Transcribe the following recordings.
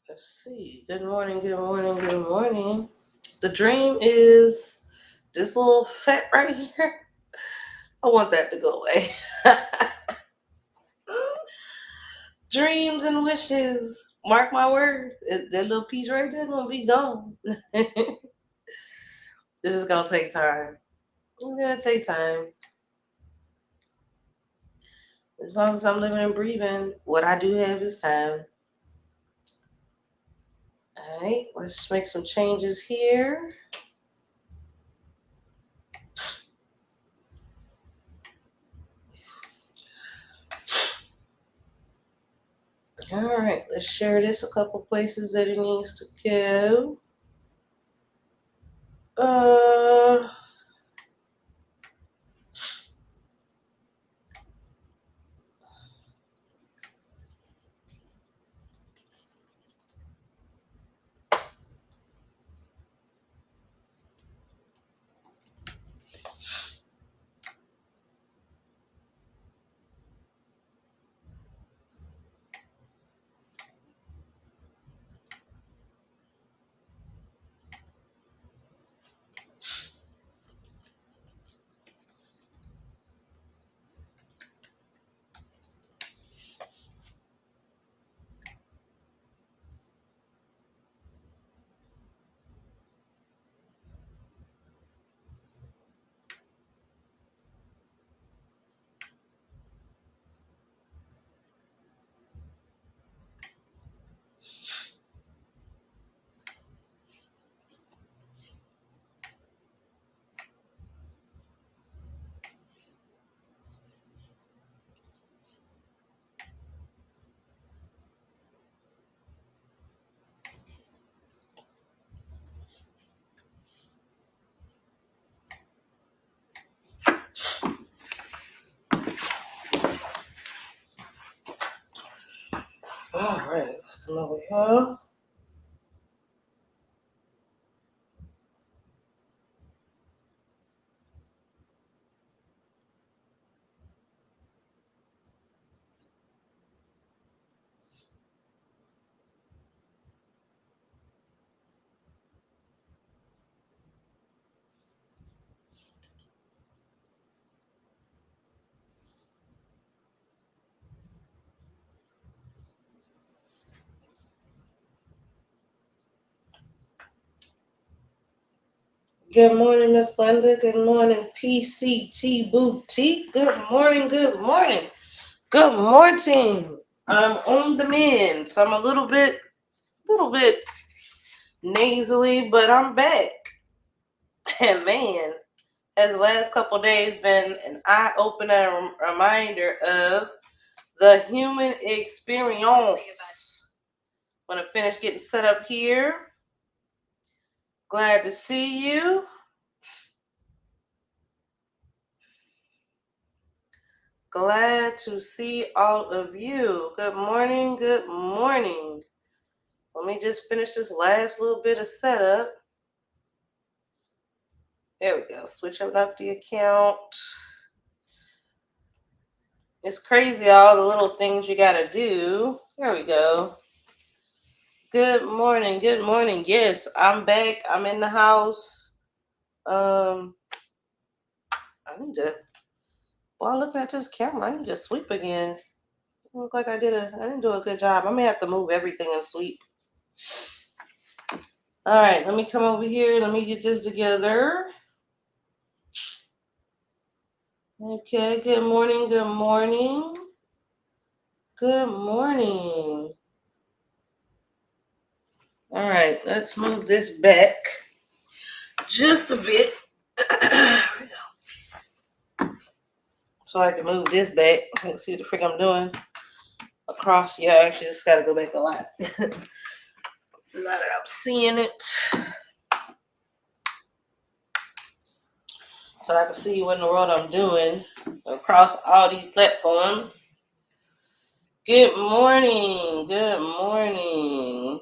Let's see. Good morning, good morning, good morning. The dream is this little fat right here. I want that to go away. Dreams and wishes. Mark my words. That little piece right there gonna be gone. This is gonna take time. It's gonna take time. As long as I'm living and breathing, what I do have is time. Alright, let's make some changes here. Alright, let's share this a couple places that it needs to go. Uh Alright, let's come over here. Good morning, Miss Linda. Good morning, PCT Boutique. Good morning, good morning. Good morning. I'm on the mend, so I'm a little bit nasally, but I'm back. And man, has the last couple days been an eye-opening reminder of the human experience. Want to finish getting set up here. Glad to see you. Glad to see all of you. Good morning, good morning. Let me just finish this last little bit of setup. There we go. Switch up the account. It's crazy all the little things you gotta do. There we go. Good morning, good morning. Yes, I'm back. I'm in the house. I need to, while looking at this camera, I need to sweep again. Look like I didn't do a good job. I may have to move everything and sweep. All right, let me come over here. Let me get this together. Okay, good morning, good morning. Good morning. All right, let's move this back just a bit. So I can move this back. Let's see what the frick I'm doing. Across, yeah, I actually just gotta go back a lot. Now that I'm seeing it. So I can see what in the world I'm doing across all these platforms. Good morning. Good morning.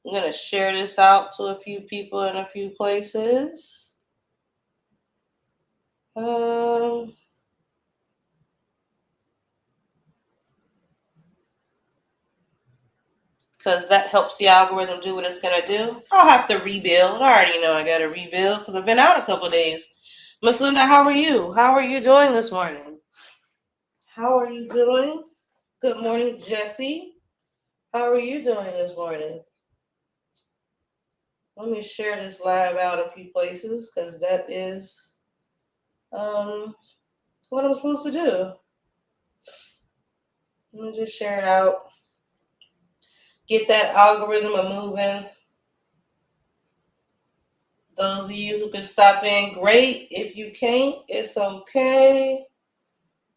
I'm going to share this out to a few people in a few places. because that helps the algorithm do what it's going to do. I'll have to rebuild. I already know I got to rebuild because I've been out a couple of days. Miss Linda, how are you? How are you doing this morning? How are you doing? Good morning, Jesse. How are you doing this morning? Let me share this live out a few places because that is what I'm supposed to do. Let me just share it out. Get that algorithm a moving. Those of you who can stop in, great. If you can't, it's okay.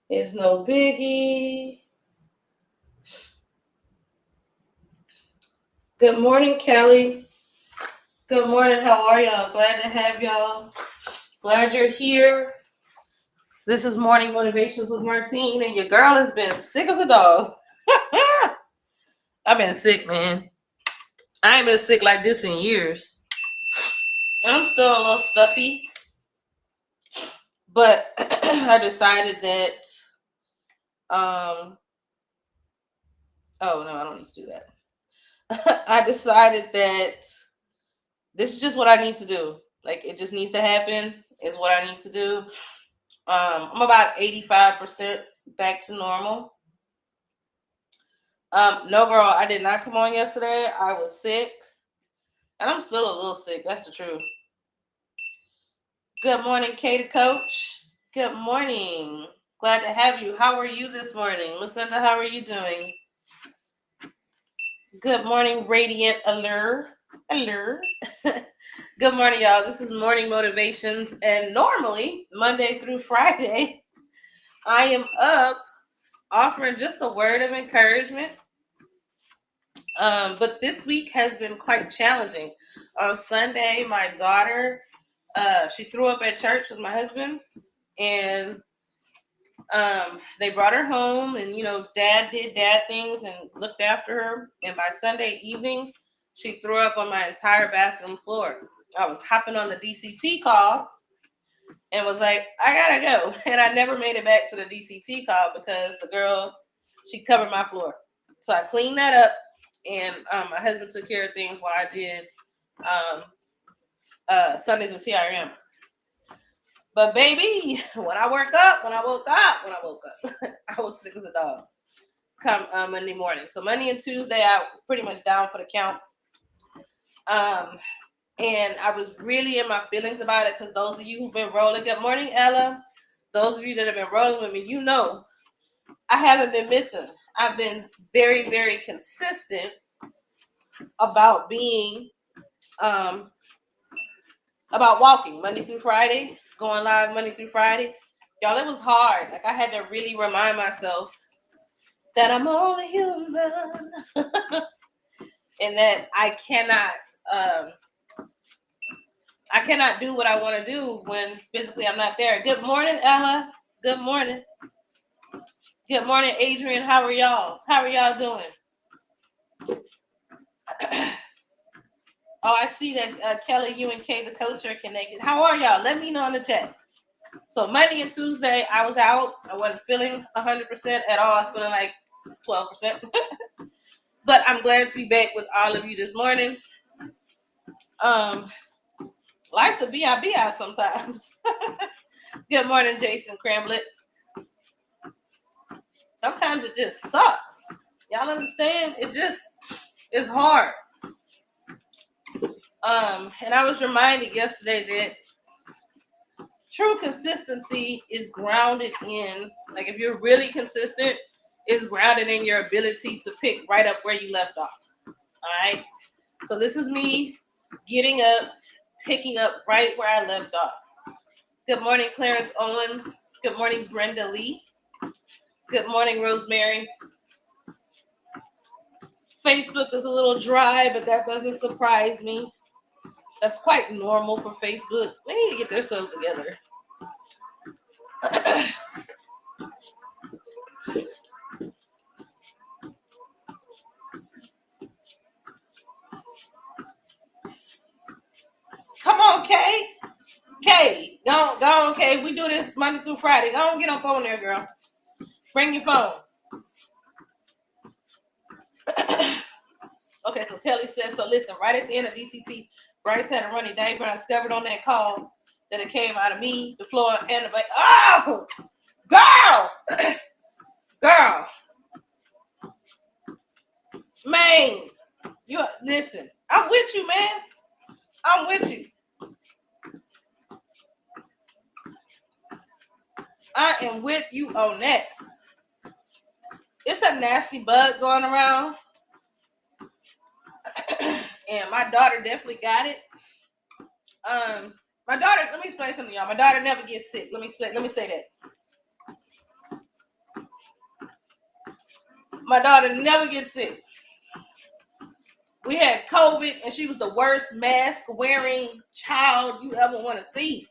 It's no biggie. Good morning, Kelly. Good morning. How are y'all? Glad to have y'all. Glad you're here. This is Morning Motivations with Martine, and your girl has been sick as a dog. I've been sick, man. I ain't been sick like this in years. I'm still a little stuffy, but I decided that oh no, I don't need to do that. I decided that this is just what I need to do. Like, it just needs to happen is what I need to do. I'm about 85% back to normal. No, girl, I did not come on yesterday. I was sick, and I'm still a little sick. That's the truth. Good morning, Katie Coach. Good morning. Glad to have you. How are you this morning? Lucinda, how are you doing? Good morning, Radiant Allure. Allure. Good morning, y'all. This is Morning Motivations, and normally, Monday through Friday, I am up offering just a word of encouragement. But this week has been quite challenging. On Sunday, my daughter, she threw up at church with my husband, and they brought her home, and dad did dad things and looked after her. And by Sunday evening, she threw up on my entire bathroom floor. I was hopping on the DCT call and was like, I gotta go. And I never made it back to the DCT call because the girl, she covered my floor. So I cleaned that up, and my husband took care of things while I did Sundays with TRM. But baby, when I woke up, I was sick as a dog come Monday morning. So Monday and Tuesday, I was pretty much down for the count. And I was really in my feelings about it because those of you who've been rolling, good morning, Ella. Those of you that have been rolling with me, I haven't been missing. I've been very, very consistent about being, about walking Monday through Friday, going live Monday through Friday. Y'all, it was hard. Like, I had to really remind myself that I'm only human and that I cannot do what I want to do when physically I'm not there. Good morning, Ella. Good morning. Good morning, Adrian. How are y'all? How are y'all doing? Oh, I see that Kelly, you and Kay, the coach, are connected. How are y'all? Let me know in the chat. So Monday and Tuesday, I was out. I wasn't feeling 100% at all. I was feeling like 12%. But I'm glad to be back with all of you this morning. Life's a BIBI sometimes. Good morning, Jason Cramblett. Sometimes it just sucks. Y'all understand? It's hard. And I was reminded yesterday that true consistency is grounded in, like, if you're really consistent, is grounded in your ability to pick right up where you left off. All right. So this is me getting up, picking up right where I left off. Good morning, Clarence Owens. Good morning, Brenda Lee. Good morning, Rosemary. Facebook is a little dry, but that doesn't surprise me. That's quite normal for Facebook. They need to get themselves together. Come on, Kay. Kay, go on, Kay. We do this Monday through Friday. Go on, get on phone there, girl. Bring your phone. Okay, so Kelly says, so listen, right at the end of DCT, Bryce had a runny diaper, and I discovered on that call that it came out of me, the floor, and the back. Oh, girl, girl, man, you listen. I'm with you, man. I'm with you. I am with you on that. It's a nasty bug going around, and my daughter definitely got it. My daughter. Let me explain something, y'all. My daughter never gets sick. Let me say that. My daughter never gets sick. We had COVID, and she was the worst mask wearing child you ever want to see.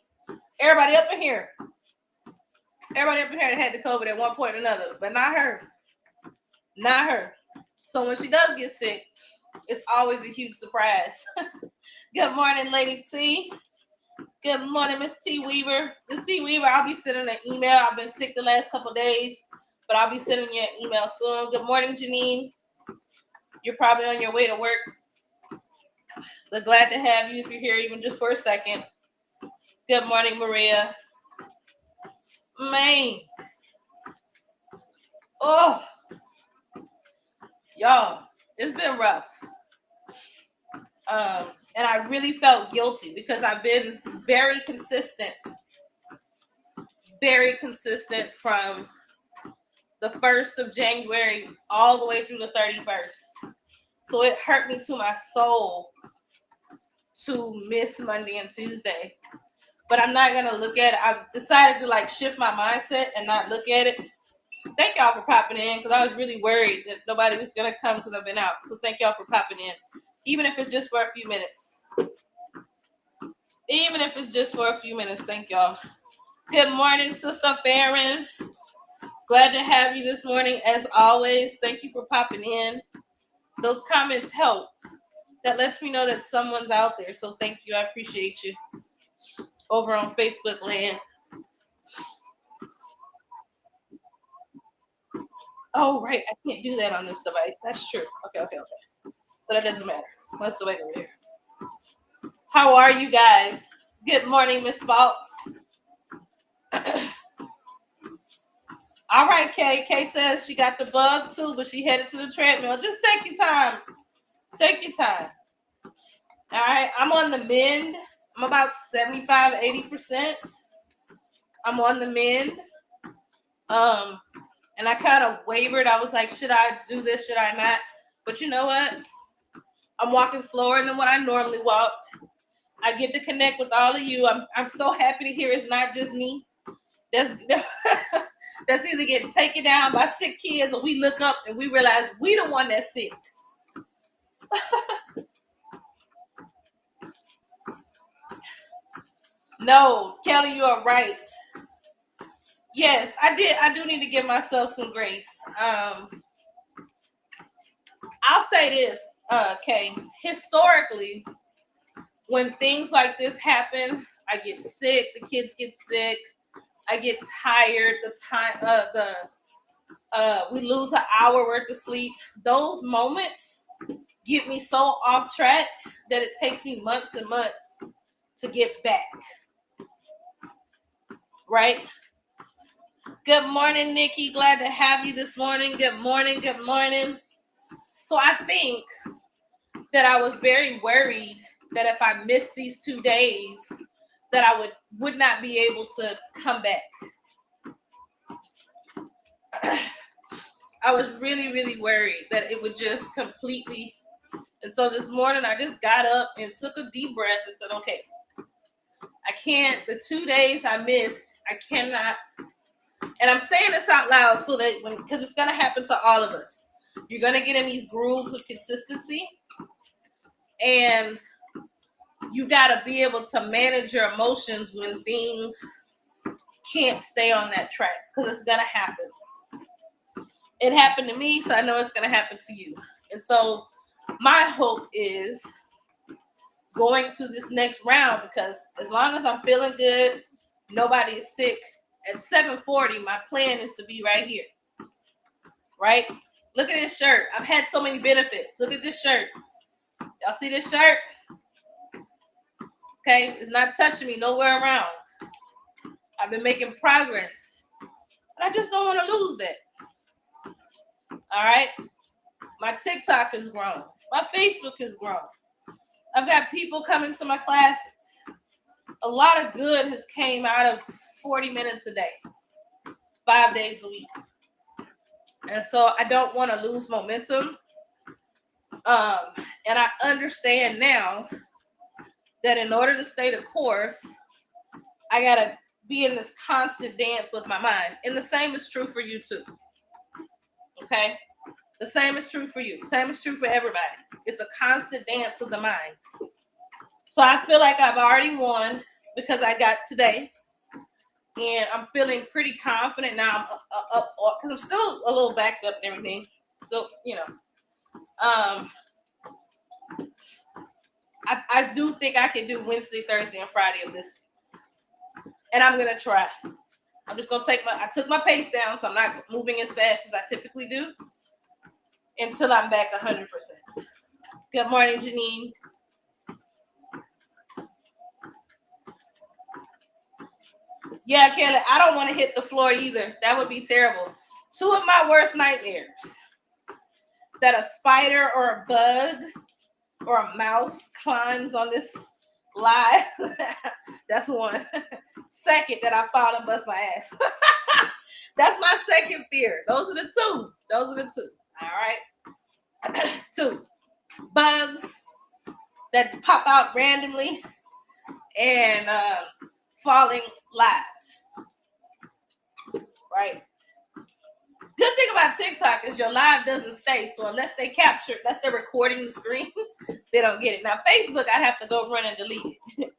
Everybody up in here had the COVID at one point or another, but not her. Not her. So when she does get sick, it's always a huge surprise. Good morning, Lady T. Good morning, Miss T Weaver. Miss T Weaver, I'll be sending an email. I've been sick the last couple days, but I'll be sending you an email soon. Good morning, Janine. You're probably on your way to work, but glad to have you if you're here even just for a second. Good morning, Maria. Man. Oh, y'all, it's been rough. And I really felt guilty because I've been very consistent from the 1st of January all the way through the 31st. So it hurt me to my soul to miss Monday and Tuesday. But I'm not going to look at it. I've decided to shift my mindset and not look at it. Thank y'all for popping in because I was really worried that nobody was going to come because I've been out. So thank y'all for popping in. Even if it's just for a few minutes. Thank y'all. Good morning, Sister Farron. Glad to have you this morning, as always. Thank you for popping in. Those comments help. That lets me know that someone's out there. So thank you. I appreciate you. Over on Facebook land. Oh, right. I can't do that on this device. That's true. Okay. So that doesn't matter. Let's go back over here. How are you guys? Good morning, Miss Falks. All right, Kay. Kay says she got the bug too, but she headed to the treadmill. Just take your time. All right. I'm on the mend. I'm about 75, 80%. I'm on the mend. And I kind of wavered. I was like, should I do this? Should I not? But you know what? I'm walking slower than what I normally walk. I get to connect with all of you. I'm so happy to hear it's not just me. That's either getting taken down by sick kids, or we look up and we realize we the one that's sick. No, Kelly, you are right. Yes, I did. I do need to give myself some grace. I'll say this, Kay. Historically, when things like this happen, I get sick. The kids get sick. I get tired. We lose an hour worth of sleep. Those moments get me so off track that it takes me months and months to get back. Right? Good morning, Nikki. Glad to have you this morning. Good morning. So I think that I was very worried that if I missed these 2 days, that I would not be able to come back. I was really, really worried that it would just completely. And so this morning I just got up and took a deep breath and said, okay, I can't, the 2 days I missed, I cannot. And I'm saying this out loud so that because it's going to happen to all of us. You're going to get in these grooves of consistency, and you got to be able to manage your emotions when things can't stay on that track, because it's going to happen. It happened to me, so I know it's going to happen to you. And so my hope is going to this next round, because as long as I'm feeling good, nobody is sick, at 7:40, my plan is to be right here. Right? Look at this shirt. I've had so many benefits. Look at this shirt. Y'all see this shirt? Okay, it's not touching me nowhere around. I've been making progress. But I just don't want to lose that. All right? My TikTok has grown. My Facebook has grown. I've got people coming to my classes. A lot of good has came out of 40 minutes a day, 5 days a week. And so I don't want to lose momentum. And I understand now that in order to stay the course, I got to be in this constant dance with my mind. And the same is true for you too. Okay? The same is true for you. The same is true for everybody. It's a constant dance of the mind. So I feel like I've already won because I got today. And I'm feeling pretty confident now. I'm up because I'm still a little backed up and everything. So, I do think I can do Wednesday, Thursday, and Friday of this week. And I'm going to try. I'm just going to I took my pace down, so I'm not moving as fast as I typically do until I'm back 100%. Good morning, Janine. Yeah, Kelly, I don't want to hit the floor either. That would be terrible. 2 of my worst nightmares: that a spider or a bug or a mouse climbs on this live. That's one. Second, that I fall and bust my ass. That's my second fear. Those are the two. All right. 2. Bugs that pop out randomly and falling live. Right. Good thing about TikTok is your live doesn't stay. So unless they're recording the screen, they don't get it. Now, Facebook, I'd have to go run and delete it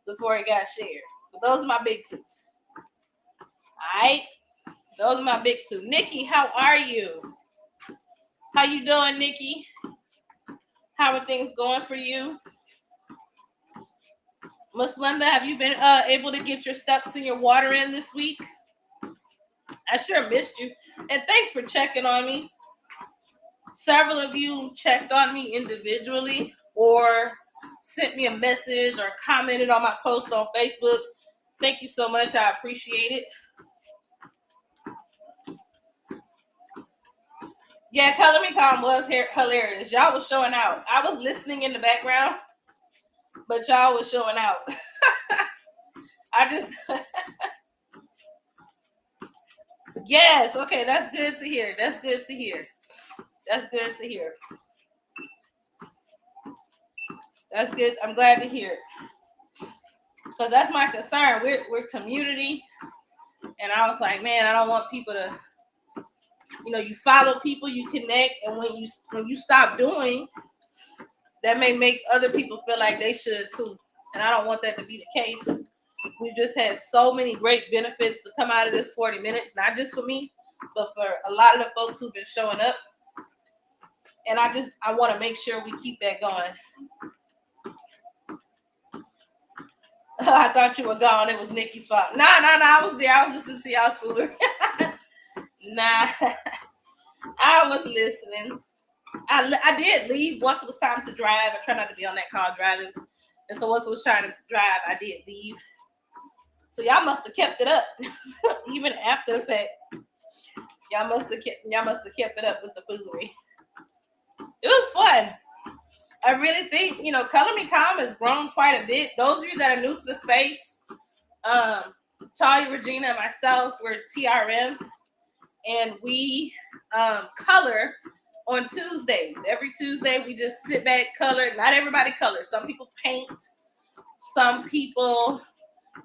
before it got shared. But those are my big 2. All right. Those are my big 2. Nikki, how are you? How you doing, Nikki? How are things going for you? Miss Linda, have you been able to get your steps and your water in this week? I sure missed you. And thanks for checking on me. Several of you checked on me individually or sent me a message or commented on my post on Facebook. Thank you so much. I appreciate it. Yeah, Color Me Calm was hilarious. Y'all was showing out. I was listening in the background, but y'all was showing out. Yes, okay, that's good to hear. That's good. I'm glad to hear it. Because that's my concern. We're community. And I was like, man, I don't want people to, you follow people, you connect, and when you stop doing, that may make other people feel like they should too. And I don't want that to be the case. We've just had so many great benefits to come out of this 40 minutes, not just for me, but for a lot of the folks who've been showing up. And I want to make sure we keep that going. I thought you were gone. It was Nikki's fault. Nah, I was there. I was listening to y'all's foolery. Nah, I was listening. I did leave once it was time to drive. I try not to be on that car driving. And so once it was trying to drive, I did leave. So y'all must have kept it up. Even after the fact. Y'all must have kept it up with the foolery. It was fun. I really think, Color Me Calm has grown quite a bit. Those of you that are new to the space, Talia, Regina, and myself, we're TRM. And we color on Tuesdays. Every Tuesday, we just sit back, color. Not everybody colors. Some people paint. Some people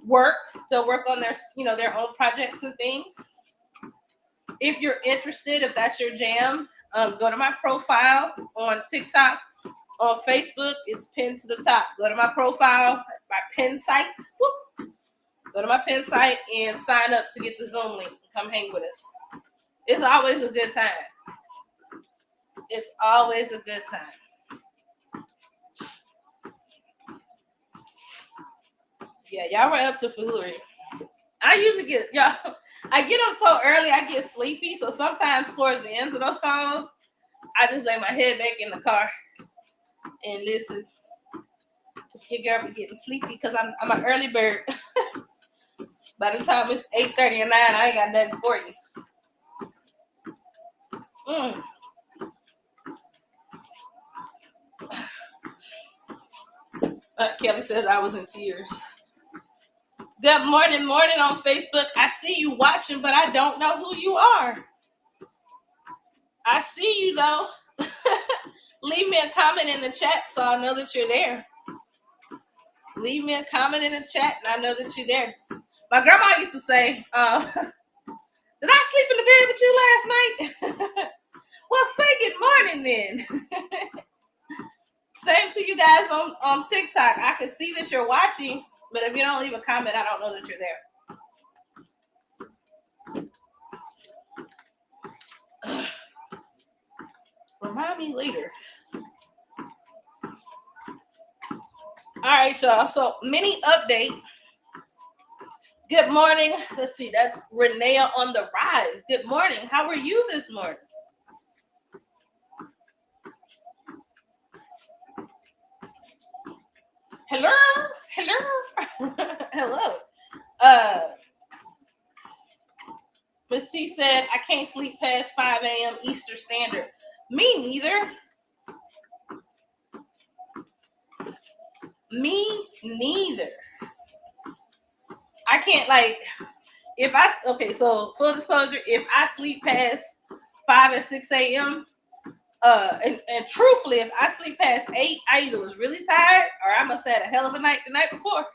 work. They'll work on their own projects and things. If you're interested, if that's your jam, go to my profile on TikTok. On Facebook, it's pinned to the top. Go to my profile, my pin site. Whoop. Go to my pin site and sign up to get the Zoom link. Come hang with us. It's always a good time. Yeah, y'all were up to foolery. I get up so early, I get sleepy. So sometimes towards the ends of those calls, I just lay my head back in the car and listen. Just get girl be getting sleepy because I'm an early bird. By the time it's 8:30 and 9, I ain't got nothing for you. Kelly says I was in tears. Good morning on Facebook. I see you watching, but I don't know who you are. I see you though. Leave me a comment in the chat so I know that you're there. Leave me a comment in the chat and I know that you're there. My grandma used to say, did I sleep in the bed with you last night? Well, say good morning then. Same to you guys on TikTok. I can see that you're watching, but if you don't leave a comment, I don't know that you're there. Remind me later. All right, y'all. So, mini update. Good morning. Let's see. That's Renee on the rise. Good morning. How are you this morning? Hello. Hello. Miss T said, I can't sleep past 5 a.m. Eastern Standard. Me neither. I can't so full disclosure, if I sleep past 5 or 6 a.m., and truthfully, if I sleep past 8, I either was really tired or I must have had a hell of a night the night before.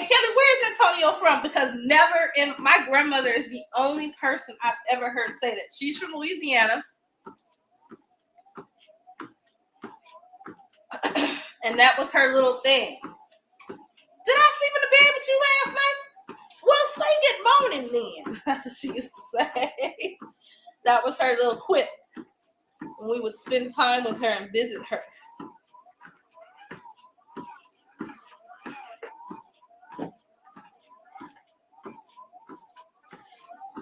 Kelly, where is Antonio from? Because my grandmother is the only person I've ever heard say that. She's from Louisiana. And that was her little thing. Did I sleep in the bed with you last night? Well, say good morning then. That's what she used to say. That was her little quip. When we would spend time with her and visit her.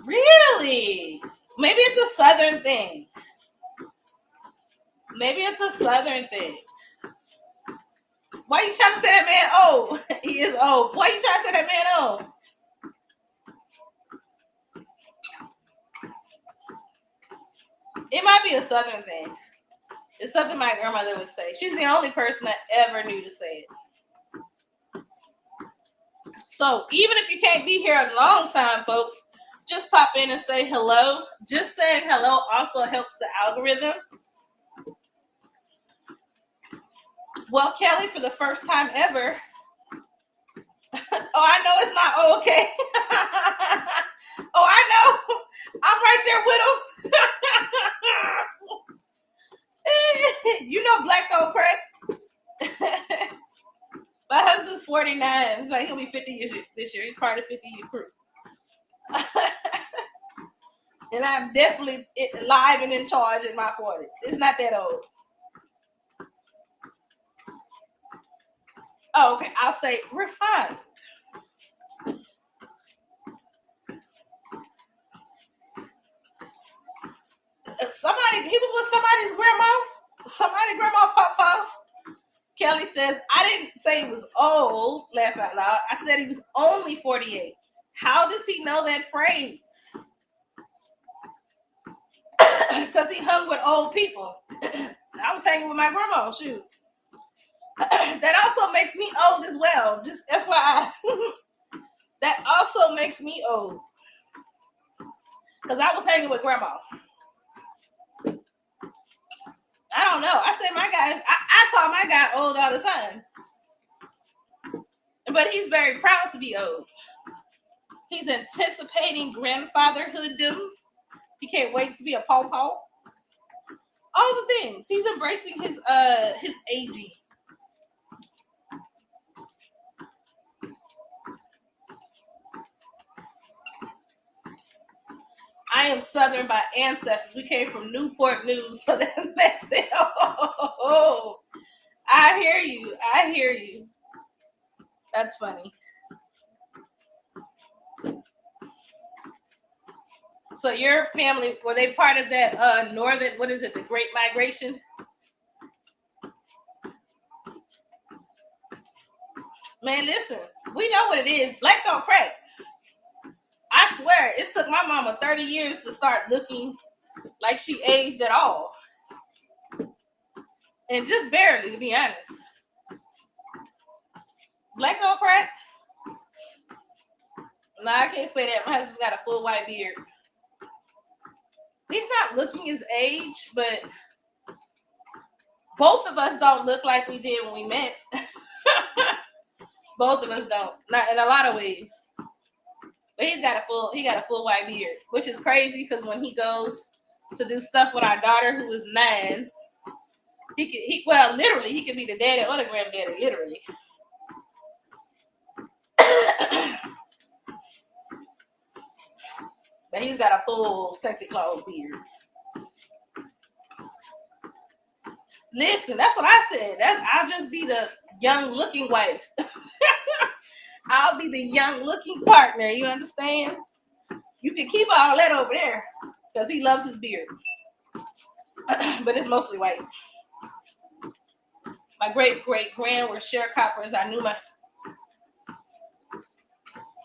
Really? Maybe it's a Southern thing. Why you trying to say that man old? He is old. Why you trying to say that man old? It might be a Southern thing. It's something my grandmother would say. She's the only person I ever knew to say it. So even if you can't be here a long time, folks, just pop in and say hello. Just saying hello also helps the algorithm. Well, Kelly, for the first time ever. Oh, I know it's not okay. Oh, I know. I'm right there with him. You know black don't crack. My husband's 49. Like he'll be 50 years this year. He's part of the 50-year crew. And I'm definitely live and in charge in my 40s. It's not that old. Oh, okay. I'll say refined. He was with somebody's grandma, papa. Kelly says, I didn't say he was old, laugh out loud. I said he was only 48. How does he know that phrase? Because he hung with old people. I was hanging with my grandma, shoot. That also makes me old as well. Just FYI. That also makes me old. Because I was hanging with grandma. I don't know. I say my guys, I call my guy old all the time. But he's very proud to be old. He's anticipating grandfatherhood. He can't wait to be a pawpaw. All the things. He's embracing his aging. I am Southern by ancestors. We came from Newport News, so that makes it. Oh, I hear you. That's funny. So your family, were they part of that northern, what is it, the Great Migration? Man, listen, we know what it is. Black don't crack. I swear, it took my mama 30 years to start looking like she aged at all. And just barely, to be honest. Black don't crack? No, I can't say that. My husband's got a full white beard. He's not looking his age, but both of us don't look like we did when we met. Both of us don't. Not in a lot of ways. But he got a full white beard, which is crazy because when he goes to do stuff with our daughter who is 9, literally he could be the daddy or the granddaddy, literally. But he's got a full Santa Claus beard. Listen, that's what I said. I'll just be the young looking wife. I'll be the young looking partner. You understand? You can keep all that over there because he loves his beard. But it's mostly white. My great grand were sharecroppers. I knew my.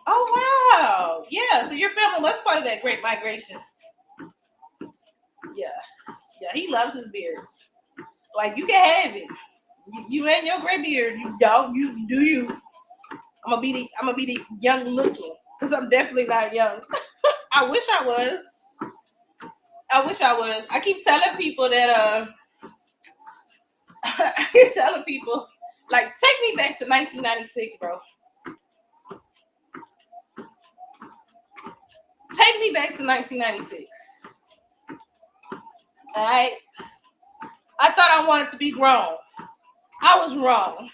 Oh wow, yeah. So your family was part of that Great Migration. Yeah, yeah. He loves his beard. Like you can have it. You and your gray beard. You dog. You do you. I'm gonna be the young looking because I'm definitely not young. I wish I was. I keep telling people that. I keep telling people like take me back to 1996, bro. Take me back to 1996. All right. I thought I wanted to be grown. I was wrong.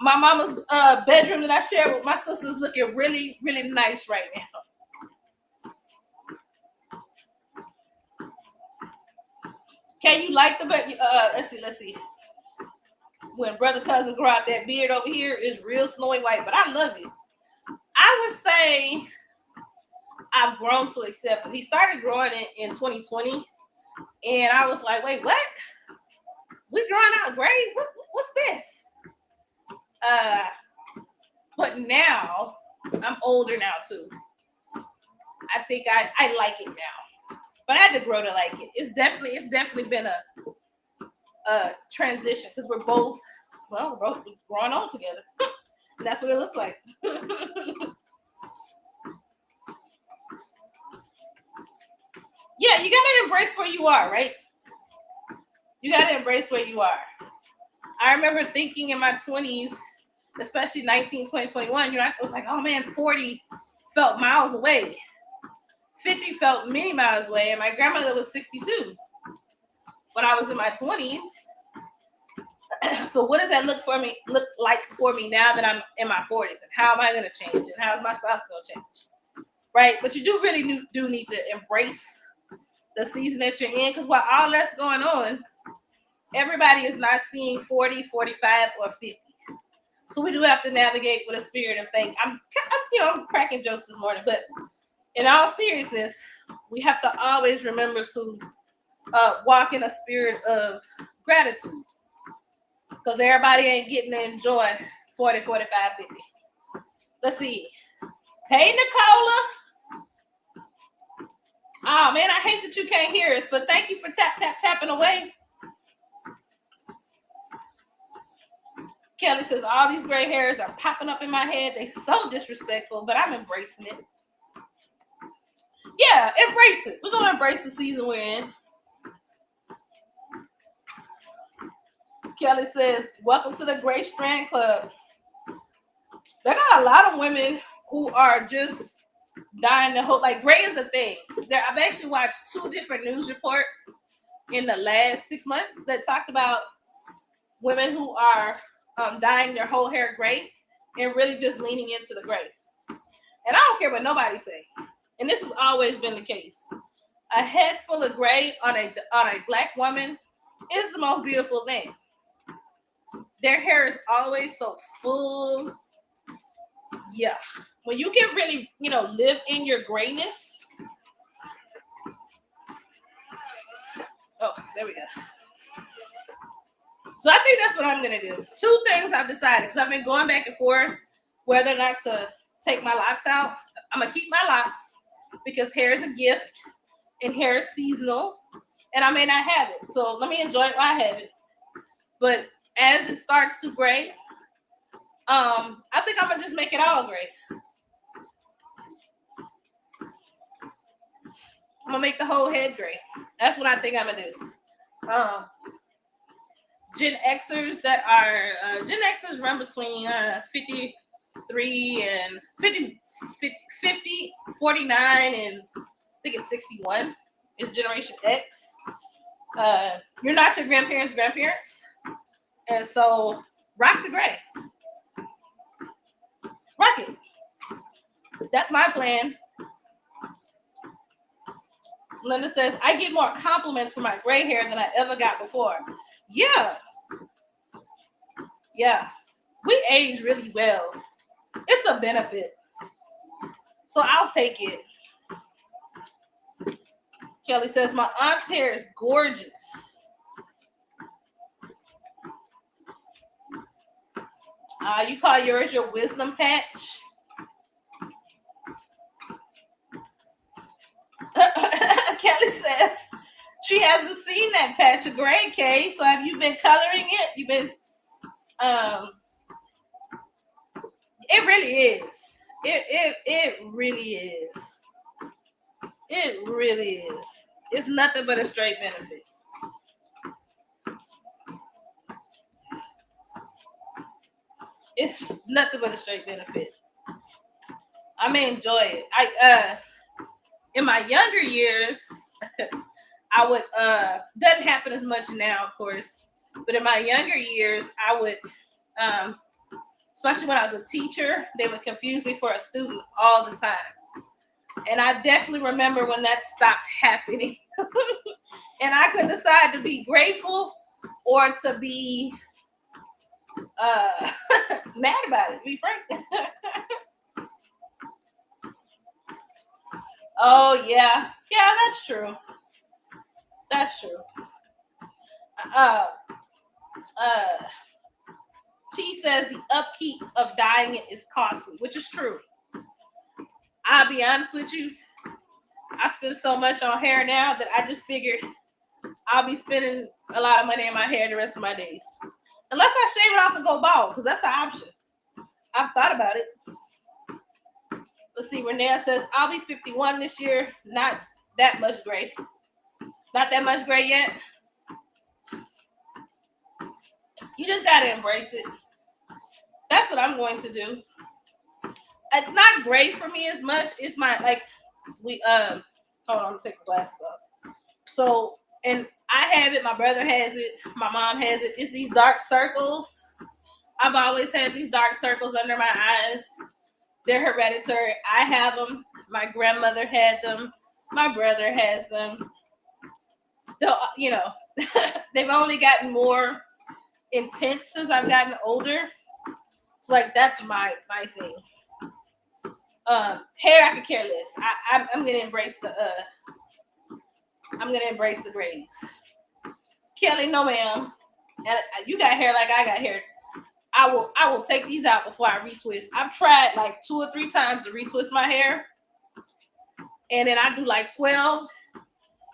My mama's bedroom that I share with my sister is looking really, really nice right now. Can you like the bed? Let's see. When brother cousin grow out that beard over here is real snowy white, but I love it. I would say I've grown to accept it. He started growing it in 2020, and I was like, wait, what? We growing out gray? What's this? But now I'm older now too. I think I like it now, but I had to grow to like it. It's definitely been a transition because we're both growing on together. And that's what it looks like. Yeah, you gotta embrace where you are, right? You gotta embrace where you are. I remember thinking in my 20s, especially 19, 20, 21, I was like, oh man, 40 felt miles away. 50 felt many miles away, and my grandmother was 62 when I was in my 20s. So what does that look like for me now that I'm in my 40s? And how am I going to change? And how is my spouse going to change? Right? But you do really do need to embrace the season that you're in, because while all that's going on, everybody is not seeing 40, 45, or 50. So we do have to navigate with a spirit of thank. I'm cracking jokes this morning, but in all seriousness, we have to always remember to walk in a spirit of gratitude, because everybody ain't getting to enjoy 40, 45, 50. Let's see. Hey, Nicola. Oh, man, I hate that you can't hear us, but thank you for tapping away. Kelly says, all these gray hairs are popping up in my head. They so disrespectful, but I'm embracing it. Yeah, embrace it. We're going to embrace the season we're in. Kelly says, welcome to the Gray Strand Club. There got a lot of women who are just dying the whole, like gray is a thing. I've actually watched 2 different news reports in the last 6 months that talked about women who are dyeing their whole hair gray and really just leaning into the gray. And I don't care what nobody say. And this has always been the case. A head full of gray on a black woman is the most beautiful thing. Their hair is always so full. Yeah. When you can really, live in your grayness, There we go. So I think that's what I'm going to do. Two things I've decided, because I've been going back and forth whether or not to take my locks out. I'm going to keep my locks because hair is a gift and hair is seasonal and I may not have it. So let me enjoy it while I have it. But as it starts to gray, I think I'm going to just make it all gray. I'm going to make the whole head gray. That's what I think I'm going to do. Gen Xers that are Gen Xers run between 53 and 50, 49 and I think it's 61 is Generation X. You're not your grandparents, and so rock the gray. Rock it. That's my plan. Linda says, I get more compliments for my gray hair than I ever got before. Yeah. We age really well. It's a benefit. So I'll take it. Kelly says, my aunt's hair is gorgeous. You call yours your wisdom patch? Kelly says, she hasn't seen that patch of gray, Kay. So have you been coloring it? You've been, it really is. It really is. It really is. It's nothing but a straight benefit. It's nothing but a straight benefit. I may enjoy it. In my younger years, I would doesn't happen as much now, of course. But in my younger years, I would especially when I was a teacher, they would confuse me for a student all the time. And I definitely remember when that stopped happening. And I could decide to be grateful or to be mad about it, to be frank. Oh, yeah. Yeah, that's true. That's true. T says the upkeep of dyeing it is costly, which is true. I'll be honest with you. I spend so much on hair now that I just figured I'll be spending a lot of money in my hair the rest of my days. Unless I shave it off and go bald, because that's an option. I've thought about it. Let's see. Renee says, I'll be 51 this year. Not that much gray. Not that much gray yet. You just got to embrace it. That's what I'm going to do. It's not gray for me as much. It's my, like, hold on, I'm going to take the glasses off. So, and I have it. My brother has it. My mom has it. It's these dark circles. I've always had these dark circles under my eyes. They're hereditary. I have them. My grandmother had them. My brother has them. You know, they've only gotten more intense since I've gotten older. So, like, that's my thing. Hair, I could care less. I'm gonna embrace the grays. Kelly, no ma'am. And you got hair like I got hair. I will take these out before I retwist. I've tried like 2 or 3 times to retwist my hair, and then I do like 12.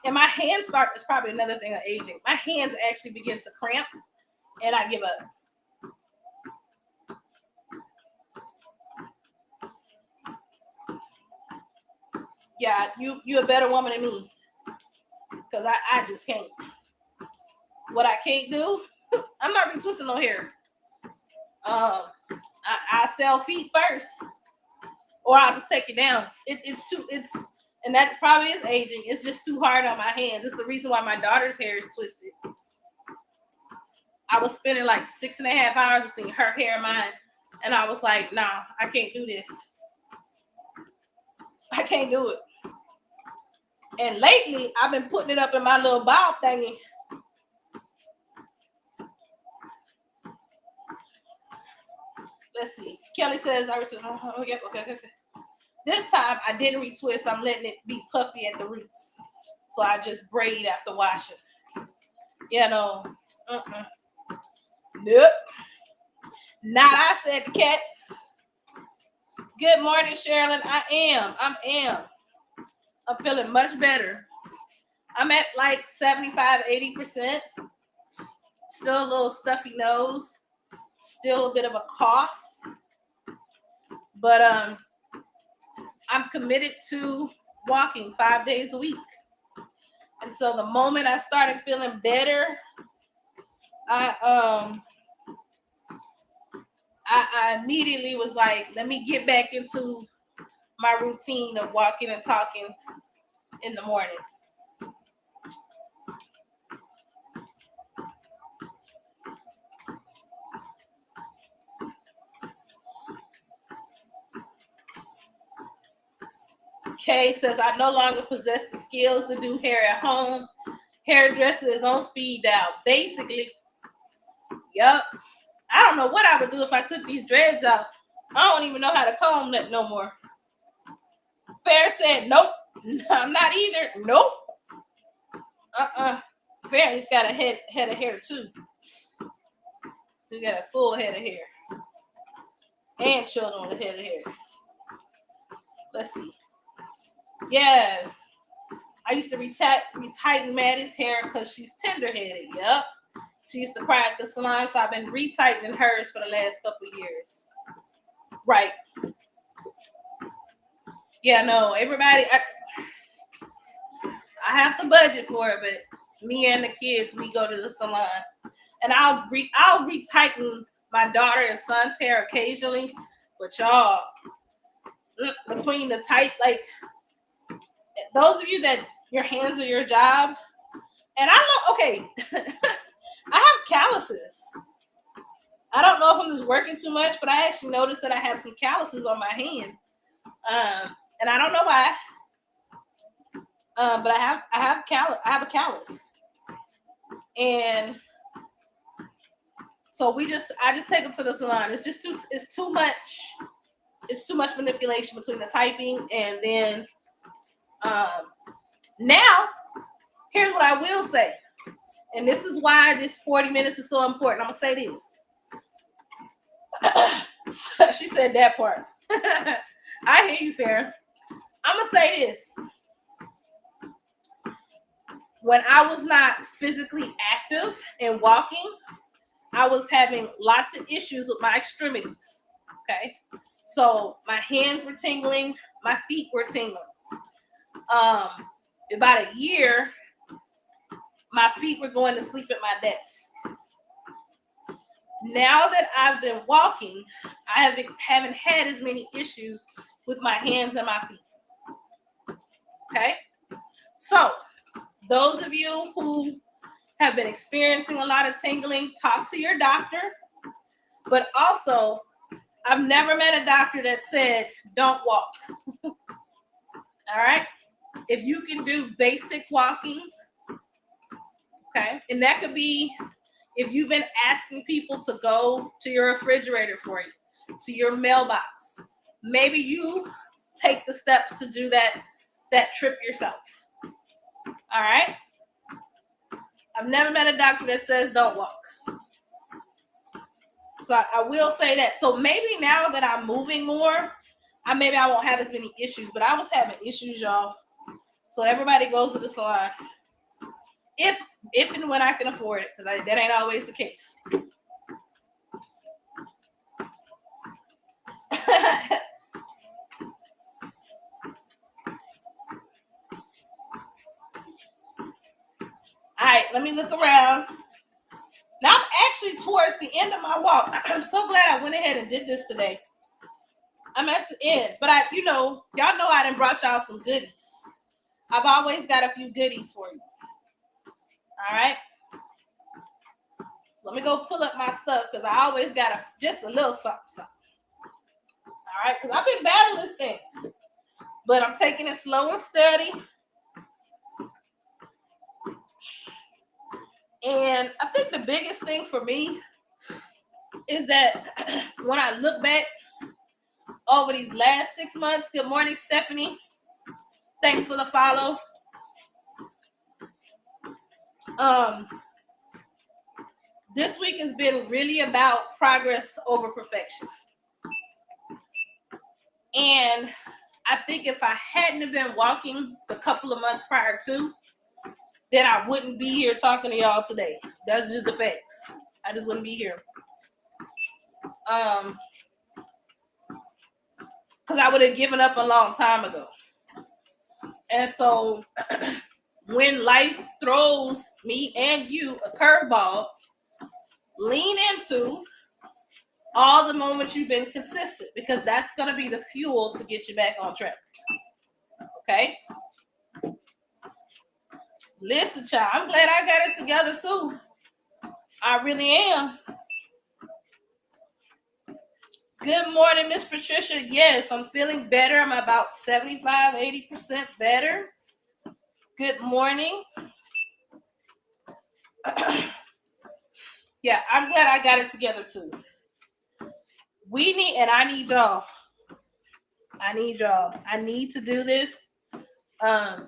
And my hands start. It's probably another thing of aging. My hands actually begin to cramp, and I give up. Yeah, you're a better woman than me, because I just can't. What I can't do, I'm not retwisting no hair. I sell feet first, or I'll just take it down. And that probably is aging. It's just too hard on my hands. It's the reason why my daughter's hair is twisted. I was spending like 6.5 hours between her hair and mine, and I was like, nah, I can't do this. I can't do it. And lately, I've been putting it up in my little bob thingy. Let's see. Kelly says, okay. This time, I didn't retwist. I'm letting it be puffy at the roots. So I just braid after washing. Yeah, no. Nope. Not I, said the cat. Good morning, Sherilyn. I'm feeling much better. I'm at like 75, 80%. Still a little stuffy nose. Still a bit of a cough. But I'm committed to walking 5 days a week. And so the moment I started feeling better, I immediately was like, let me get back into my routine of walking and talking in the morning. Kay says, I no longer possess the skills to do hair at home. Hairdresser is on speed dial. Basically, yep. I don't know what I would do if I took these dreads out. I don't even know how to comb that no more. Fair said, nope. I'm not either. Nope. Fair, he's got a head of hair too. He got a full head of hair. And children with a head of hair. Let's see. Yeah. I used to retighten Maddie's hair because she's tender-headed. Yep. She used to cry at the salon, so I've been retightening hers for the last couple of years. Right. Yeah, no, everybody, I have to budget for it, but me and the kids, we go to the salon. And I'll retighten my daughter and son's hair occasionally, but y'all, between the tight, like, those of you that your hands are your job, and I know, okay, I have calluses. I don't know if I'm just working too much, but I actually noticed that I have some calluses on my hand. And I don't know why. But I have a callus. And so I just take them to the salon. It's too much manipulation between the typing and then now here's what I will say. And this is why this 40 minutes is so important. I'm gonna say this. She said that part. I hear you, Farrah. I'm gonna say this. When I was not physically active and walking, I was having lots of issues with my extremities. Okay. So my hands were tingling, my feet were tingling. About a year, my feet were going to sleep at my desk. Now that I've been walking, I haven't had as many issues with my hands and my feet. Okay? So, those of you who have been experiencing a lot of tingling, talk to your doctor. But also, I've never met a doctor that said, don't walk. All right? If you can do basic walking, okay? And that could be if you've been asking people to go to your refrigerator for you, to your mailbox. Maybe you take the steps to do that trip yourself. All right? I've never met a doctor that says don't walk. So I will say that. So maybe now that I'm moving more, maybe I won't have as many issues. But I was having issues, y'all. So everybody goes to the salon. If and when I can afford it, because that ain't always the case. All right, let me look around. Now I'm actually towards the end of my walk. I'm so glad I went ahead and did this today. I'm at the end, but y'all know I done brought y'all some goodies. I've always got a few goodies for you. All right. So let me go pull up my stuff because I always got just a little something. All right, because I've been battling this thing, but I'm taking it slow and steady. And I think the biggest thing for me is that when I look back over these last 6 months, good morning, Stephanie. Thanks for the follow. this week has been really about progress over perfection. And I think if I hadn't have been walking the couple of months prior to, then I wouldn't be here talking to y'all today. That's just the facts. I just wouldn't be here. Because I would have given up a long time ago. And so when life throws me and you a curveball, lean into all the moments you've been consistent, because that's going to be the fuel to get you back on track. Okay? Listen, child, I'm glad I got it together too. I really am. Good morning, Miss Patricia. Yes, I'm feeling better. I'm about 75, 80% better. Good morning. Yeah, I'm glad I got it together too. I need y'all. I need to do this. I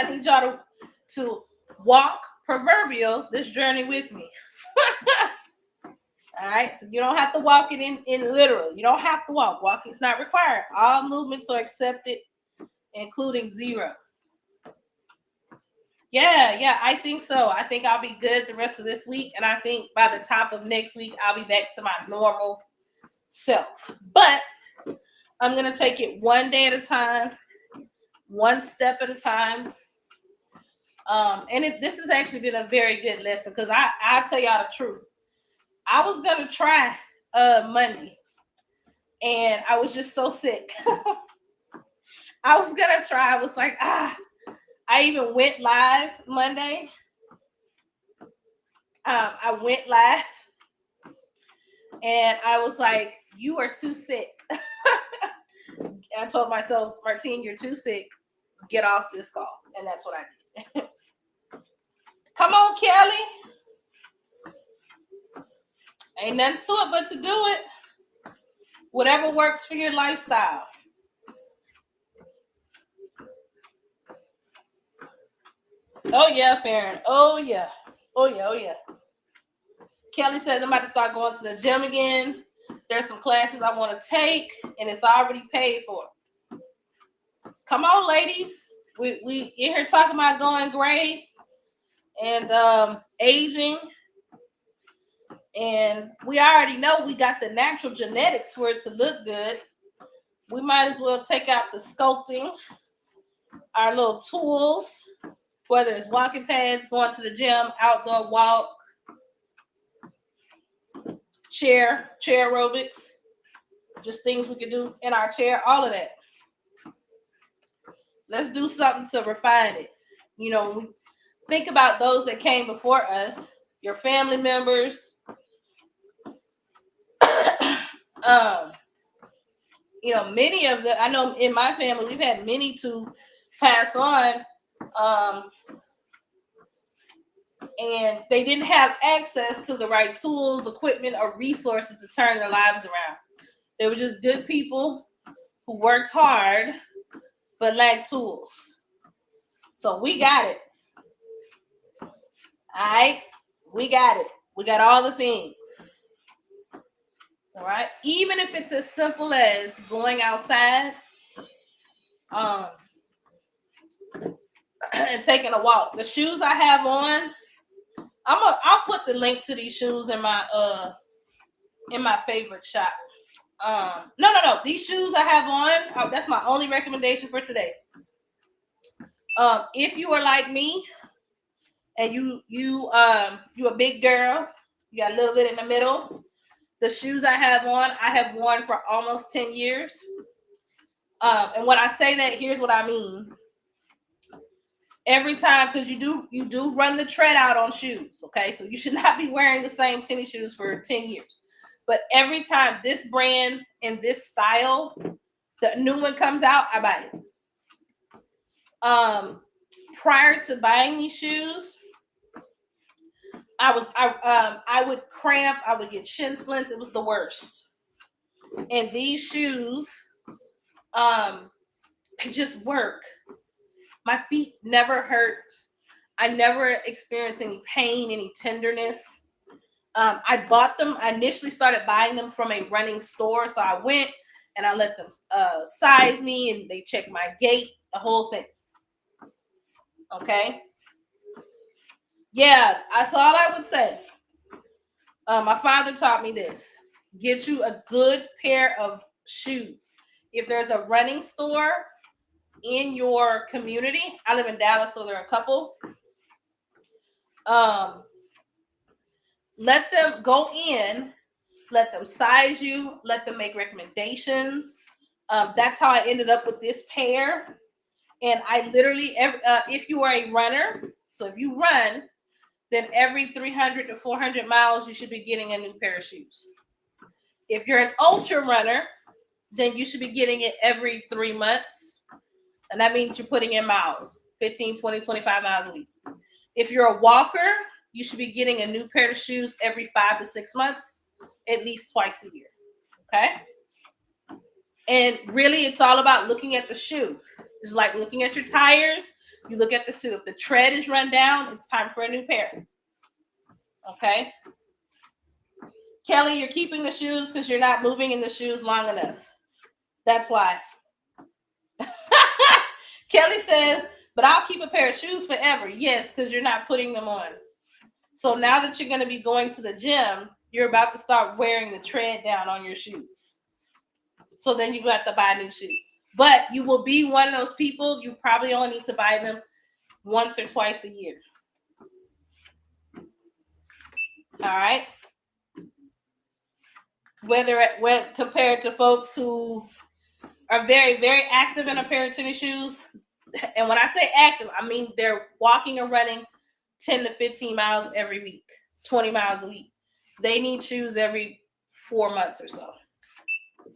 need y'all to walk proverbial this journey with me. All right, so you don't have to walk it in literal. You don't have to walk. Walking is not required. All movements are accepted, including zero. Yeah, I think so. I think I'll be good the rest of this week, and I think by the top of next week, I'll be back to my normal self. But I'm going to take it one day at a time, one step at a time. This has actually been a very good lesson, because I'll tell y'all the truth. I was going to try Monday, and I was just so sick. I was going to try. I was like, I even went live Monday. I went live, and I was like, you are too sick. I told myself, Martine, you're too sick. Get off this call. And that's what I did. Come on, Kelly. Ain't nothing to it but to do it. Whatever works for your lifestyle. Oh, yeah, Farron. Oh, yeah. Kelly says I'm about to start going to the gym again. There's some classes I want to take, and it's already paid for. Come on, ladies. We in here talking about going gray and aging. And we already know we got the natural genetics for it to look good. We might as well take out the sculpting, our little tools, whether it's walking pads, going to the gym, outdoor walk, chair aerobics, just things we can do in our chair, all of that. Let's do something to refine it. You know, when we think about those that came before us, your family members, many of I know in my family, we've had many to pass on, and they didn't have access to the right tools, equipment, or resources to turn their lives around. They were just good people who worked hard, but lacked tools. So we got it. All right? We got it. We got all the things. All right? Even if it's as simple as going outside and taking a walk. The shoes I have on, I'll put the link to these shoes in my favorite shop. No. These shoes I have on, that's my only recommendation for today. If you are like me and you a big girl, you got a little bit in the middle. The shoes I have on, I have worn for almost 10 years. And when I say that, here's what I mean. Every time, because you do run the tread out on shoes, okay? So you should not be wearing the same tennis shoes for 10 years. But every time this brand and this style, the new one comes out, I buy it. Prior to buying these shoes, I would cramp, I would get shin splints. It was the worst. And these shoes could just work. My feet never hurt. I never experienced any pain, any tenderness. I bought them. I initially started buying them from a running store. So I went and I let them size me and they checked my gait, the whole thing. Okay. Yeah, that's all I would say. My father taught me this. Get you a good pair of shoes. If there's a running store in your community, I live in Dallas, so there are a couple. Let them go in, let them size you, let them make recommendations. That's how I ended up with this pair. And I literally, if you are a runner, so if you run, then every 300 to 400 miles, you should be getting a new pair of shoes. If you're an ultra runner, then you should be getting it every 3 months. And that means you're putting in miles, 15, 20, 25 miles a week. If you're a walker, you should be getting a new pair of shoes every 5 to 6 months, at least twice a year. Okay? And really, it's all about looking at the shoe. It's like looking at your tires. You look at the shoe. If the tread is run down, it's time for a new pair. Okay? Kelly, you're keeping the shoes because you're not moving in the shoes long enough. That's why. Kelly says, but I'll keep a pair of shoes forever. Yes, because you're not putting them on. So now that you're going to be going to the gym, you're about to start wearing the tread down on your shoes. So then you have to buy new shoes. But you will be one of those people, you probably only need to buy them once or twice a year. All right? Whether compared to folks who are very, very active in a pair of tennis shoes, and when I say active, I mean they're walking and running 10 to 15 miles every week, 20 miles a week. They need shoes every 4 months or so.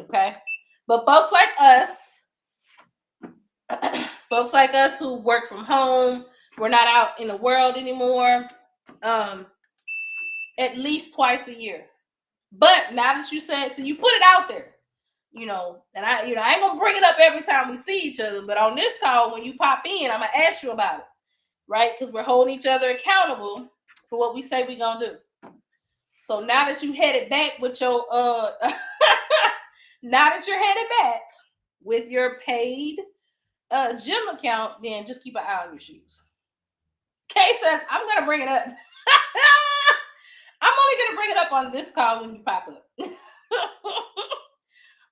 Okay? But folks like us who work from home, we're not out in the world anymore, at least twice a year. But now that you said, so you put it out there, and I ain't gonna bring it up every time we see each other, but on this call, when you pop in, I'm gonna ask you about it, right? Because we're holding each other accountable for what we say we're gonna do. So now that you headed back with your now that you're headed back with your paid gym account, then just keep an eye on your shoes. Kay says, I'm gonna bring it up. I'm only gonna bring it up on this call when you pop up.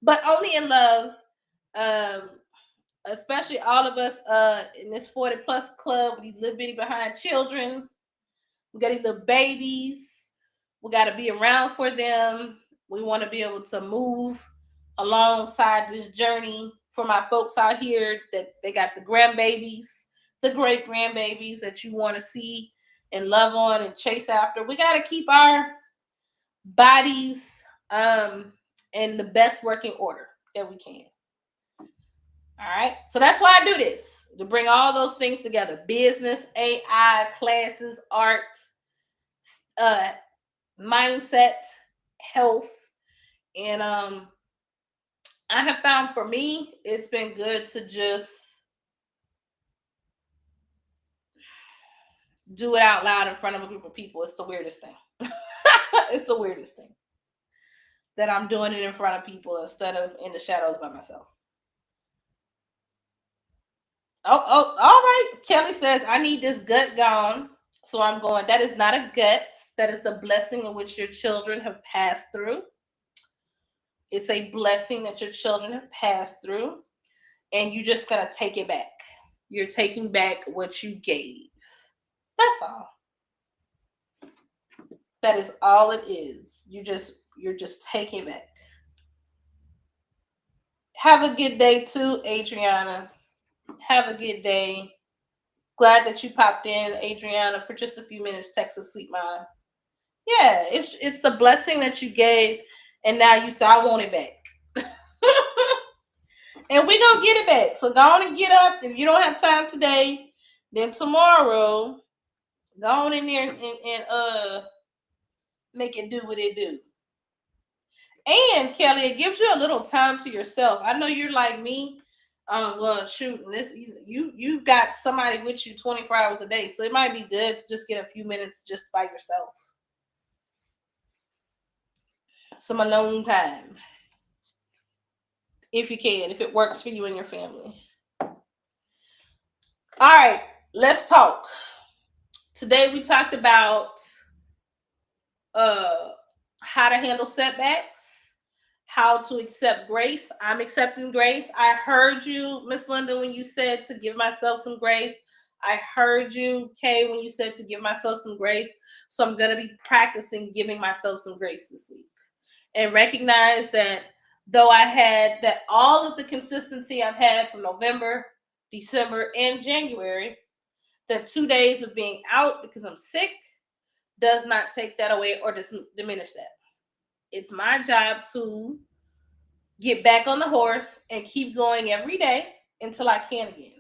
But only in love. Especially all of us in this 40 plus club with these little bitty behind children. We got these little babies. We got to be around for them. We want to be able to move alongside this journey for my folks out here that they got the grandbabies, the great grandbabies that you want to see and love on and chase after. We got to keep our bodies in the best working order that we can. All right. So that's why I do this, to bring all those things together: business, AI, classes, art, mindset, health. And I have found for me, it's been good to just do it out loud in front of a group of people. It's the weirdest thing. It's the weirdest thing that I'm doing it in front of people instead of in the shadows by myself. Oh, all right. Kelly says, I need this gut gone. So I'm going, that is not a gut. That is the blessing in which your children have passed through. It's a blessing that your children have passed through. And you're just going to take it back. You're taking back what you gave. That's all. That is all it is. You're just taking back. Have a good day too, Adriana. Have a good day. Glad that you popped in, Adriana, for just a few minutes. Texas Sweet Mom. Yeah, it's the blessing that you gave, and now you say, I want it back. And we're going to get it back. So go on and get up. If you don't have time today, then tomorrow, go on in there and make it do what it do. And Kelly, it gives you a little time to yourself. I know you're like me. Well, shoot, this you've got somebody with you 24 hours a day, so it might be good to just get a few minutes just by yourself, some alone time, if you can, if it works for you and your family. All right, let's talk. Today we talked about uh how to handle setbacks, how to accept grace. I'm accepting grace. I heard you, Miss Linda, when you said to give myself some grace. I heard you, Kay, when you said to give myself some grace. So I'm going to be practicing giving myself some grace this week and recognize that though I had that all of the consistency I've had from November, December, and January, the 2 days of being out because I'm sick does not take that away or diminish that. It's my job to get back on the horse and keep going every day until I can again.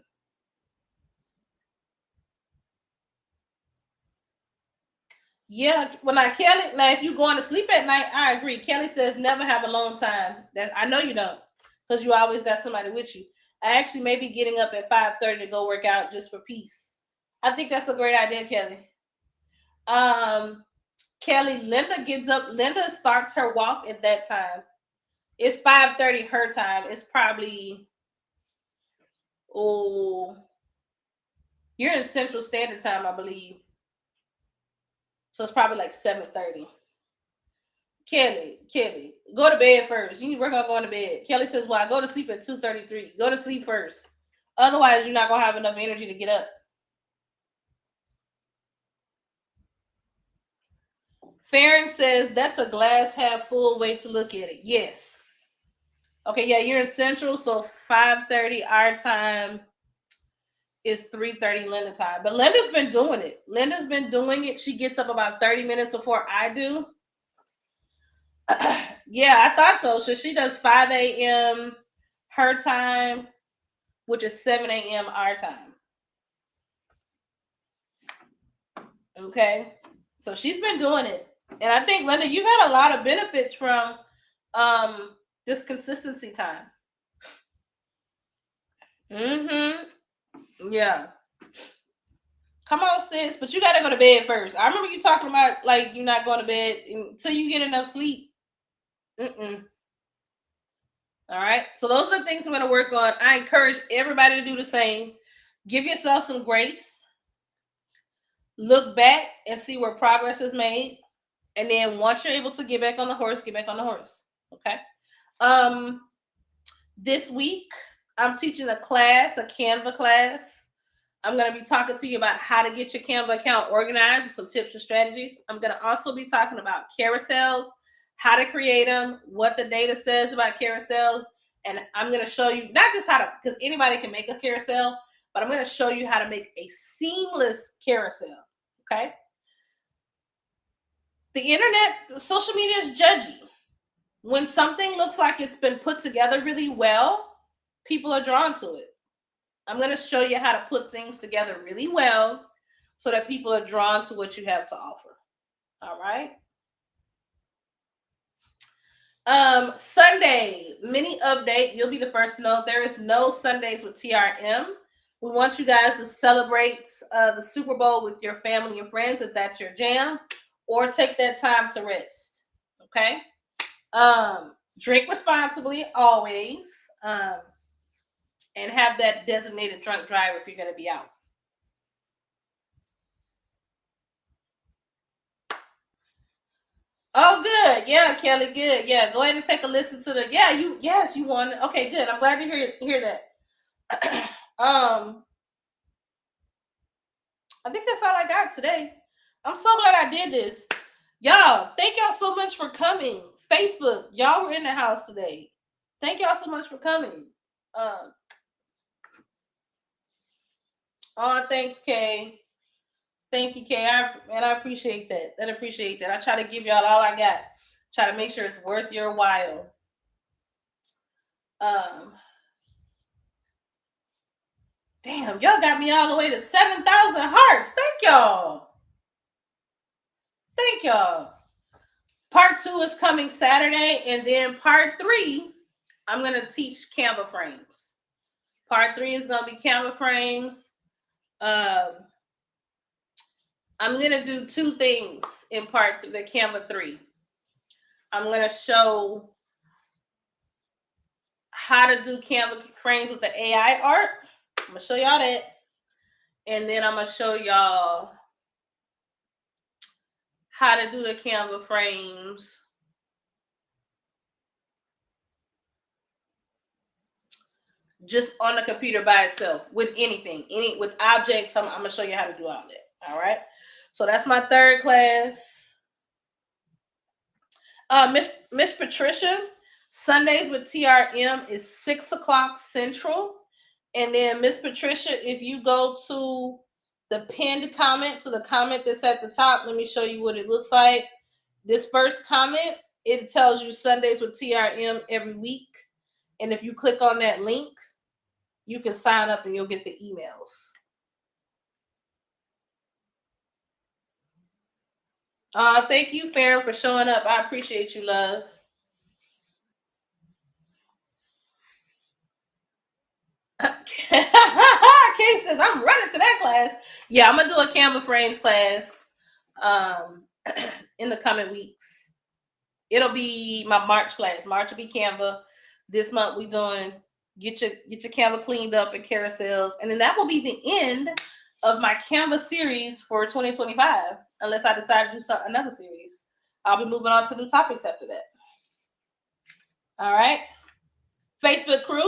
Yeah, when Kelly, now if you going to sleep at night, I agree. Kelly says never have a long time. That I know you don't, because you always got somebody with you. I actually may be getting up at 5:30 to go work out just for peace. I think that's a great idea, Kelly. Um, Kelly, Linda gets up. Linda starts her walk at that time. It's 5:30 her time. It's probably you're in Central Standard Time, I believe. So it's probably like 7:30. Kelly, go to bed first. You need to work on going to bed. Kelly says, "Well, I go to sleep at 2:33. Go to sleep first. Otherwise, you're not gonna have enough energy to get up." Farron says that's a glass half full way to look at it. Yes. Okay, yeah, you're in Central, so 5:30 our time is 3:30 Linda time. But Linda's been doing it. Linda's been doing it. She gets up about 30 minutes before I do. Yeah, I thought so. So she does 5 a.m. her time, which is 7 a.m. our time. Okay. So she's been doing it. And I think, Linda, you've had a lot of benefits from this consistency time. Mm-hmm. Yeah. Come on, sis. But you got to go to bed first. I remember you talking about, like, you're not going to bed until you get enough sleep. Mm-mm. All right. So those are the things I'm going to work on. I encourage everybody to do the same. Give yourself some grace. Look back and see where progress is made. And then once you're able to get back on the horse, get back on the horse. Okay. This week, I'm teaching a class, a Canva class. I'm going to be talking to you about how to get your Canva account organized with some tips and strategies. I'm going to also be talking about carousels, how to create them, what the data says about carousels. And I'm going to show you not just how to, because anybody can make a carousel, but I'm going to show you how to make a seamless carousel. Okay. The internet, the social media is judgy. When something looks like it's been put together really well, people are drawn to it. I'm going to show you how to put things together really well so that people are drawn to what you have to offer. All right. Sunday, mini update. You'll be the first to know there is no Sundays with TRM. We want you guys to celebrate the Super Bowl with your family and friends if that's your jam, or take that time to rest. Okay. Drink responsibly always, and have that designated drunk driver if you're going to be out. Oh, good. Yeah, Kelly, good. Yeah, go ahead and take a listen to the. Yeah, you won. Okay, good. I'm glad to hear that. I think that's all I got today. I'm so glad I did this. Y'all, thank y'all so much for coming. Facebook, y'all were in the house today. Thank y'all so much for coming. Oh, thanks, Kay. Thank you, Kay. I appreciate that. I appreciate that. I try to give y'all all I got. Try to make sure it's worth your while. Damn, y'all got me all the way to 7,000 hearts. Thank y'all. Thank y'all. Part 2 is coming Saturday, and then part 3, I'm gonna teach Canva frames. Part 3 is going to be camera frames. I'm going to do 2 things in part 3, the Canva 3. I'm going to show how to do Canva frames with the AI art. I'm going to show y'all that. And then I'm going to show y'all how to do the Canva frames just on the computer by itself with anything, with objects. I'm going to show you how to do all that. All right. So that's my 3rd class. Miss Patricia, Sundays with TRM is 6:00 Central. And then Miss Patricia, if you go to the pinned comment, so the comment that's at the top, let me show you what it looks like. This first comment, it tells you Sundays with TRM every week. And if you click on that link, you can sign up and you'll get the emails. Thank you, Farron, for showing up. I appreciate you, love. Kay says, I'm running to that class. Yeah, I'm going to do a Canva frames class in the coming weeks. It'll be my March class. March will be Canva. This month we doing get your Canva cleaned up and carousels. And then that will be the end of my Canva series for 2025, unless I decide to do another series. I'll be moving on to new topics after that. All right. Facebook crew.